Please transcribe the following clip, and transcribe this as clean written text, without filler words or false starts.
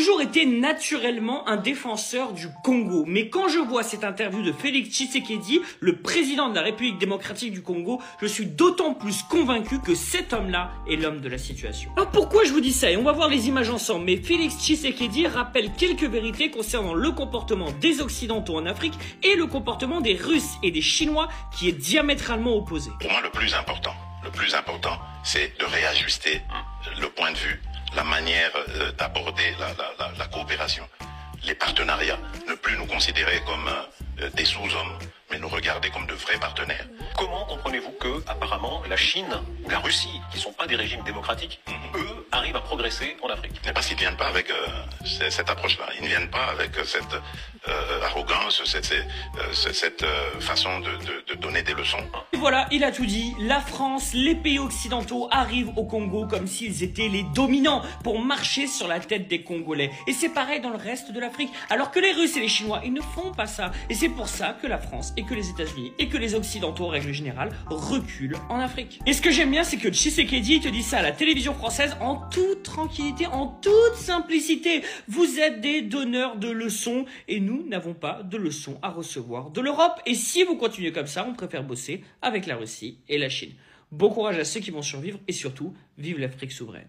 toujours été naturellement un défenseur du Congo. Mais quand je vois cette interview de Félix Tshisekedi, le président de la République démocratique du Congo, je suis d'autant plus convaincu que cet homme-là est l'homme de la situation. Alors pourquoi je vous dis ça? Et on va voir les images ensemble. Mais Félix Tshisekedi rappelle quelques vérités concernant le comportement des Occidentaux en Afrique et le comportement des Russes et des Chinois qui est diamétralement opposé. Pour moi, le plus important, c'est de réajuster le point de vue, la manière d'aborder la coopération, les partenariats, ne plus nous considérer comme des sous-hommes, mais nous regarder comme de vrais partenaires. Comment comprenez-vous que, apparemment, la Chine ou la Russie, qui ne sont pas des régimes démocratiques, eux, arrivent à progresser en Afrique? Mais parce qu'ils ne viennent pas avec cette approche-là, ils ne viennent pas avec cette arrogance, cette façon de donner des leçons. Et voilà, il a tout dit. La France, les pays occidentaux arrivent au Congo comme s'ils étaient les dominants pour marcher sur la tête des Congolais. Et c'est pareil dans le reste de l'Afrique. Alors que les Russes et les Chinois, ils ne font pas ça. Et c'est pour ça que la France et que les États-Unis et que les Occidentaux, en règle générale, reculent en Afrique. Et ce que j'aime bien, c'est que Tshisekedi te dit ça à la télévision française en toute tranquillité, en toute simplicité. Vous êtes des donneurs de leçons et nous n'avons pas de leçons à recevoir de l'Europe. Et si vous continuez comme ça, on préfère bosser avec la Russie et la Chine. Bon courage à ceux qui vont survivre et surtout, vive l'Afrique souveraine.